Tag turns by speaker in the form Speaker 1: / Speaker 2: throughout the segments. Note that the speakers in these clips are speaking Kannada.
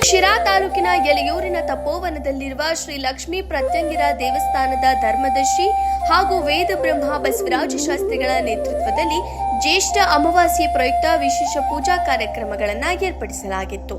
Speaker 1: ಶಿರಾ ತಾಲೂಕಿನ ಯಲಿಯೂರಿನ ತಪೋವನದಲ್ಲಿರುವ ಶ್ರೀ ಲಕ್ಷ್ಮೀ ಪ್ರತ್ಯಂಗಿರ ದೇವಸ್ಥಾನದ ಧರ್ಮದರ್ಶಿ ಹಾಗೂ ವೇದ ಬ್ರಹ್ಮ ಬಸವರಾಜ ಶಾಸ್ತ್ರಿಗಳ ನೇತೃತ್ವದಲ್ಲಿ ಜ್ಯೇಷ್ಠ ಅಮಾವಾಸ್ಯೆ ಪ್ರಯುಕ್ತ ವಿಶೇಷ ಪೂಜಾ ಕಾರ್ಯಕ್ರಮಗಳನ್ನು ಏರ್ಪಡಿಸಲಾಗಿತ್ತು.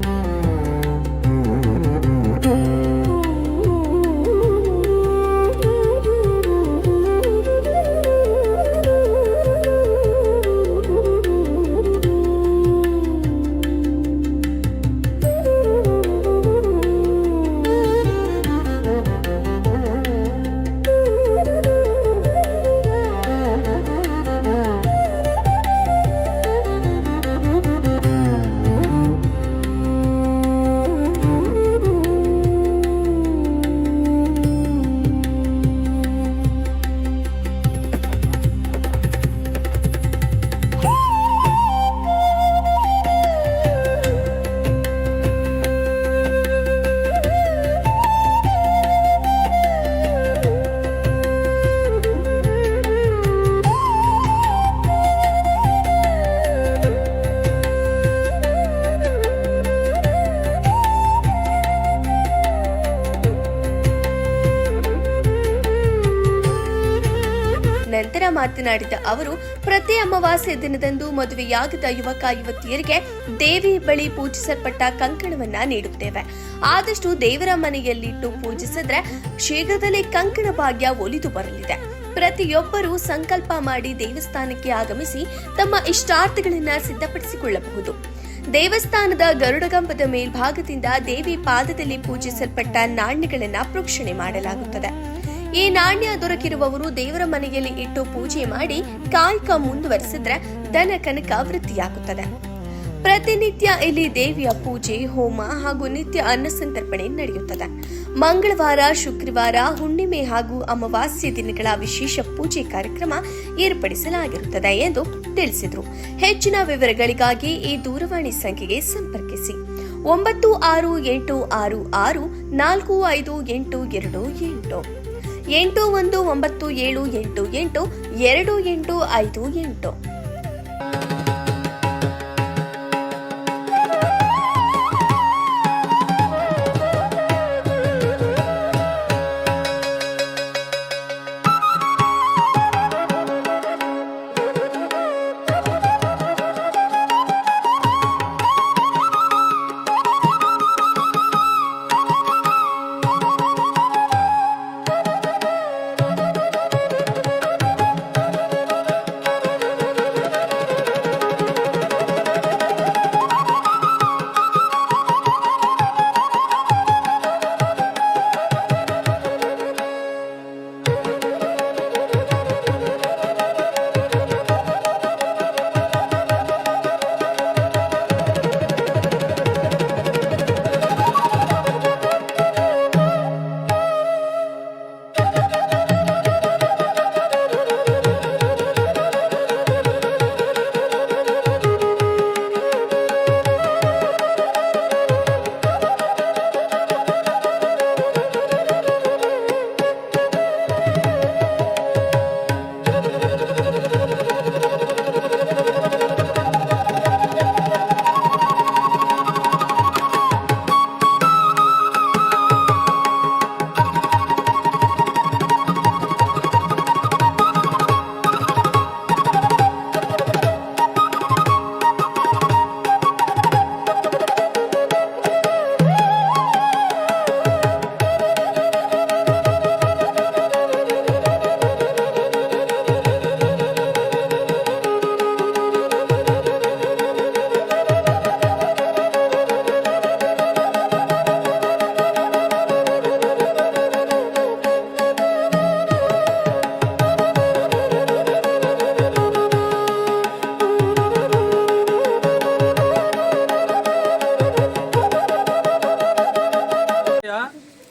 Speaker 1: ನಂತರ ಮಾತನಾಡಿದ ಅವರು, ಪ್ರತಿ ಅಮಾವಾಸ್ಯೆ ದಿನದಂದು ಮದುವೆಯಾಗದ ಯುವಕ ಯುವತಿಯರಿಗೆ ದೇವಿ ಬಳಿ ಪೂಜಿಸಲ್ಪಟ್ಟ ಕಂಕಣವನ್ನ ನೀಡುತ್ತೇವೆ. ಆದಷ್ಟು ದೇವರ ಮನೆಯಲ್ಲಿಟ್ಟು ಪೂಜಿಸಿದ್ರೆ ಶೀಘ್ರದಲ್ಲೇ ಕಂಕಣ ಭಾಗ್ಯ ಒಲಿದು ಬರಲಿದೆ. ಪ್ರತಿಯೊಬ್ಬರೂ ಸಂಕಲ್ಪ ಮಾಡಿ ದೇವಸ್ಥಾನಕ್ಕೆ ಆಗಮಿಸಿ ತಮ್ಮ ಇಷ್ಟಾರ್ಥಗಳನ್ನ ಸಿದ್ಧಪಡಿಸಿಕೊಳ್ಳಬಹುದು. ದೇವಸ್ಥಾನದ ಗರುಡಗಂಬದ ಮೇಲ್ಭಾಗದಿಂದ ದೇವಿ ಪಾದದಲ್ಲಿ ಪೂಜಿಸಲ್ಪಟ್ಟ ನಾಣ್ಯಗಳನ್ನ ಪ್ರೋಕ್ಷಣೆ ಮಾಡಲಾಗುತ್ತದೆ. ಈ ನಾಣ್ಯ ದೊರಕಿರುವವರು ದೇವರ ಮನೆಯಲ್ಲಿ ಇಟ್ಟು ಪೂಜೆ ಮಾಡಿ ಕಾಯಕ ಮುಂದುವರೆಸಿದ್ರೆ ಧನ ಕನಕ ವೃದ್ಧಿಯಾಗುತ್ತದೆ. ಪ್ರತಿನಿತ್ಯ ಇಲ್ಲಿ ದೇವಿಯ ಪೂಜೆ, ಹೋಮ ಹಾಗೂ ನಿತ್ಯ ಅನ್ನಸಂತರ್ಪಣೆ ನಡೆಯುತ್ತದೆ. ಮಂಗಳವಾರ, ಶುಕ್ರವಾರ, ಹುಣ್ಣಿಮೆ ಹಾಗೂ ಅಮಾವಾಸ್ಯೆ ದಿನಗಳ ವಿಶೇಷ ಪೂಜೆ ಕಾರ್ಯಕ್ರಮ ಏರ್ಪಡಿಸಲಾಗಿರುತ್ತದೆ ಎಂದು ತಿಳಿಸಿದರು. ಹೆಚ್ಚಿನ ವಿವರಗಳಿಗಾಗಿ ಈ ದೂರವಾಣಿ ಸಂಖ್ಯೆಗೆ ಸಂಪರ್ಕಿಸಿ 9666452828 8197882858.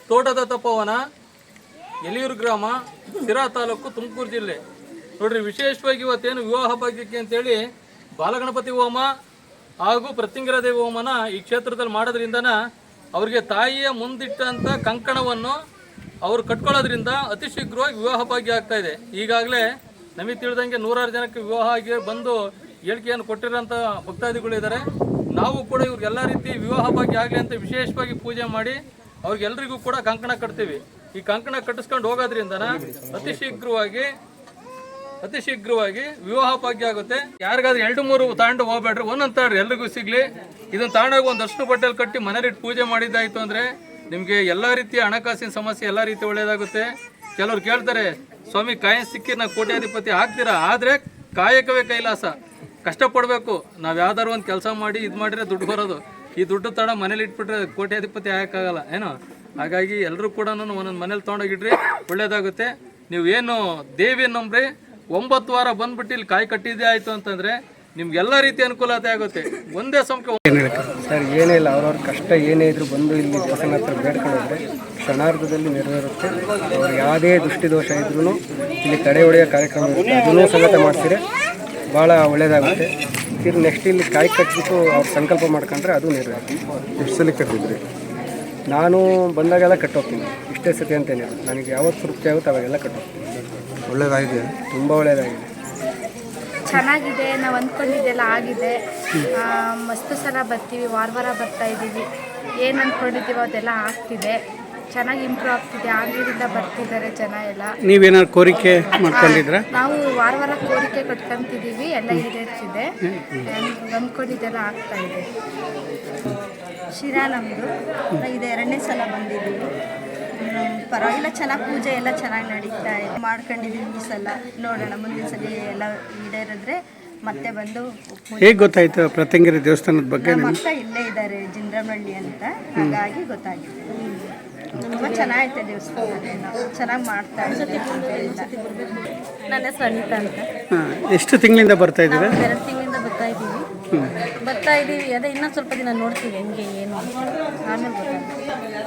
Speaker 2: ತೋಟದ ತಪೋವನ, ಯಲಿಯೂರು ಗ್ರಾಮ, ಶಿರಾ ತಾಲೂಕು, ತುಮಕೂರು ಜಿಲ್ಲೆ. ನೋಡ್ರಿ, ವಿಶೇಷವಾಗಿ ಇವತ್ತೇನು ವಿವಾಹ ಭಾಗ್ಯಕ್ಕೆ ಅಂತೇಳಿ ಬಾಲಗಣಪತಿ ಹೋಮ ಹಾಗೂ ಪ್ರತ್ಯಂಗಿರ ದೇವಿ ಹೋಮನ ಈ ಕ್ಷೇತ್ರದಲ್ಲಿ ಮಾಡೋದ್ರಿಂದನ ಅವ್ರಿಗೆ ತಾಯಿಯ ಮುಂದಿಟ್ಟಂಥ ಕಂಕಣವನ್ನು ಅವರು ಕಟ್ಕೊಳ್ಳೋದ್ರಿಂದ ಅತಿ ಶೀಘ್ರವಾಗಿ ವಿವಾಹ ಭಾಗ್ಯ ಆಗ್ತಾ ಇದೆ. ಈಗಾಗಲೇ ನಮಗೆ ತಿಳಿದಂಗೆ 100 ಜನಕ್ಕೆ ವಿವಾಹ ಆಗಿ ಬಂದು ಹೇಳಿಕೆಯನ್ನು ಕೊಟ್ಟಿರೋಂಥ ಭಕ್ತಾದಿಗಳಿದ್ದಾರೆ. ನಾವು ಕೂಡ ಇವ್ರಿಗೆಲ್ಲ ರೀತಿ ವಿವಾಹ ಭಾಗ್ಯ ಆಗಲಿ ಅಂತ ವಿಶೇಷವಾಗಿ ಪೂಜೆ ಮಾಡಿ ಅವ್ರಿಗೆಲ್ರಿಗೂ ಕೂಡ ಕಂಕಣ ಕಟ್ತೀವಿ. ಈ ಕಂಕಣ ಕಟ್ಟಿಸ್ಕೊಂಡು ಹೋಗೋದ್ರಿಂದನ ಅತಿ ಶೀಘ್ರವಾಗಿ ವಿವಾಹ ಭಾಗ್ಯ ಆಗುತ್ತೆ. ಯಾರಿಗಾದ್ರೂ 2-3 ತಾಂಡು ಹೋಗ್ಬೇಡ್ರಿ, ಒಂದೊಂದು ತಾಡ್ರಿ, ಎಲ್ರಿಗೂ ಸಿಗ್ಲಿ. ಇದನ್ನ ತಾಂಡಾಗ ಒಂದು ಅಷ್ಟು ಬಟ್ಟೆಲಿ ಕಟ್ಟಿ ಮನೇಲಿಟ್ಟು ಪೂಜೆ ಮಾಡಿದ್ದಾಯ್ತು ಅಂದ್ರೆ ನಿಮಗೆ ಎಲ್ಲ ರೀತಿಯ ಹಣಕಾಸಿನ ಸಮಸ್ಯೆ ಎಲ್ಲ ರೀತಿ ಒಳ್ಳೇದಾಗುತ್ತೆ. ಕೆಲವ್ರು ಕೇಳ್ತಾರೆ, ಸ್ವಾಮಿ ಕಾಯ ಸಿಕ್ಕಿ ನಾವು ಕೋಟ್ಯಾಧಿಪತಿ ಆಗ್ತೀರಾ? ಆದರೆ ಕಾಯಕವೇ ಕೈಲಾಸ, ಕಷ್ಟಪಡಬೇಕು. ನಾವು ಯಾವ್ದಾದ್ರು ಒಂದು ಕೆಲಸ ಮಾಡಿ ಇದು ಮಾಡಿದ್ರೆ ದುಡ್ಡು ಬರೋದು. ಈ ದುಡ್ಡು ತಡ ಮನೇಲಿ ಇಟ್ಬಿಟ್ರೆ ಕೋಟ್ಯಾಧಿಪತಿ ಆಗಕ್ಕಾಗಲ್ಲ ಏನೋ. ಹಾಗಾಗಿ ಎಲ್ಲರೂ ಕೂಡ ಒಂದೊಂದು ಮನೇಲಿ ತೊಗೊಂಡೋಗಿಡ್ರಿ, ಒಳ್ಳೇದಾಗುತ್ತೆ. ನೀವು ಏನು ದೇವಿ ನಂಬ್ರಿ, 9 ವಾರ ಬಂದ್ಬಿಟ್ಟು ಇಲ್ಲಿ ಕಾಯಿ ಕಟ್ಟಿದ್ದೇ ಆಯಿತು ಅಂತಂದರೆ ನಿಮ್ಗೆಲ್ಲ ರೀತಿ ಅನುಕೂಲತೆ ಆಗುತ್ತೆ. ಒಂದೇ ಸಮಕ್ಕೆ
Speaker 3: ಸರ್ ಏನೇ ಇಲ್ಲ, ಅವ್ರವ್ರ ಕಷ್ಟ ಏನೇ ಇದ್ರು ಬಂದು ಇಲ್ಲಿ ದೇವಸ್ಥಾನ ಹತ್ರ ಬೇಡ್ಕೊಂಡ್ರೆ ಕ್ಷಣಾರ್ಧದಲ್ಲಿ ನೆರವೇರುತ್ತೆ. ಅವ್ರು ಯಾವುದೇ ದೃಷ್ಟಿದೋಷ ಇದ್ರೂ ಇಲ್ಲಿ ತಡೆ ಹೊಡೆಯೋ ಕಾರ್ಯಕ್ರಮ ಇರುತ್ತೆ, ಅದನ್ನೂ ಸಮೇತ ಮಾಡಿಸಿದ್ರೆ ಭಾಳ ಒಳ್ಳೆಯದಾಗುತ್ತೆ. ತಿರ್ಗಿ ನೆಕ್ಸ್ಟ್ ಇಲ್ಲಿ ಕಾಯಿ ಕಟ್ಟಿಬಿಟ್ಟು ಅವ್ರು ಸಂಕಲ್ಪ ಮಾಡ್ಕೊಂಡ್ರೆ ಅದು ನೆರವೇರುತ್ತೆ.
Speaker 4: ಎಷ್ಟು ಸಲ ಕಟ್ಟಿದ್ರಿ?
Speaker 3: ನಾನು ಬಂದಾಗೆಲ್ಲ ಕಟ್ಟೋಗ್ತೀನಿ, ಇಷ್ಟೇ ಸತಿ ಅಂತೇನಿಲ್ಲ, ನನಗೆ ಯಾವತ್ತು ತೃಪ್ತಿ ಆಗುತ್ತೆ ಅವಾಗೆಲ್ಲ ಕಟ್ಟೋಗ್ತೀನಿ.
Speaker 4: ಒಳ್ಳೇದಾಗಿದೆ,
Speaker 3: ತುಂಬ ಒಳ್ಳೆಯದಾಗಿದೆ,
Speaker 5: ಚೆನ್ನಾಗಿದೆ. ನಾವು ಅಂದ್ಕೊಂಡಿದ್ದೆಲ್ಲ ಆಗಿದೆ. ಮಸ್ತು ಸಲ ಬರ್ತೀವಿ, ವಾರ ಬರ್ತಾ ಇದ್ದೀವಿ. ಏನು ಅಂದ್ಕೊಂಡಿದ್ದೀವೋ ಅದೆಲ್ಲ ಆಗ್ತಿದೆ, ಚೆನ್ನಾಗಿ ಇಂಪ್ರೂವ್ ಆಗ್ತಿದೆ. ಆಂಧ್ರದಿಂದ ಬರ್ತಿದ್ದಾರೆ ಜನ ಎಲ್ಲ.
Speaker 6: ನೀವೇನಾದ್ರು ಕೋರಿಕೆ ಮಾಡ್ಕೊಂಡಿದ್ರ?
Speaker 5: ನಾವು ವಾರ ಕೋರಿಕೆ ಕಟ್ಕೊಂತಿದ್ದೀವಿ, ಎಲ್ಲ ಈಡೇರ್ತಿದೆ. ಅಂದ್ಕೊಂಡಿದ್ದೆಲ್ಲ ಆಗ್ತಾ ಇದೆ.
Speaker 7: ಶಿರಾ ನಮ್ಮದು ಇದು 2ನೇ ಸಲ ಬಂದಿದ್ದೀವಿ. ಪರವಾಗಿಲ್ಲ, ಚೆನ್ನಾಗಿ ಪೂಜೆ ಎಲ್ಲ ಚೆನ್ನಾಗಿ ನಡೀತಾ ಇದೆ. ಮಾಡ್ಕೊಂಡಿದ್ದೀವಿ ಈ ಸಲ, ನೋಡೋಣ ಮುಂದಿನ ಸಲ ಎಲ್ಲ ಈಡೇರಿದ್ರೆ ಮತ್ತೆ ಬಂದು.
Speaker 6: ಹೇಗೆ ಗೊತ್ತಾಯ್ತು ಪ್ರತ್ಯಂಗಿರಿ ದೇವಸ್ಥಾನದ ಬಗ್ಗೆ?
Speaker 7: ನಮ್ಮ ಅಕ್ಕ ಇಲ್ಲೇ ಇದ್ದಾರೆ, ಜಿಂದ್ರಮಳ್ಳಿ ಅಂತ, ಹಾಗಾಗಿ ಗೊತ್ತಾಗಿದೆ. ತುಂಬ ಚೆನ್ನಾಗೈತೆ ದೇವಸ್ಥಾನ, ಚೆನ್ನಾಗಿ ಮಾಡ್ತಾ ಇದ್ದಾರೆ.
Speaker 8: ನನ್ನ ಹೆಸರು ಅನಿತಾ ಅಂತ.
Speaker 6: ಎಷ್ಟು ತಿಂಗಳಿಂದ ಬರ್ತಾ ಇದ್ದೀರಾ?
Speaker 8: 2 ತಿಂಗಳಿಂದ ಬರ್ತಾ ಇದ್ದೀವಿ. ಅದೇ ಇನ್ನೂ ಸ್ವಲ್ಪ ದಿನ ನೋಡ್ತೀವಿ ಹೆಂಗೆ ಏನು ಅಂತ, ಆಮೇಲೆ ಗೊತ್ತಾಗುತ್ತೆ.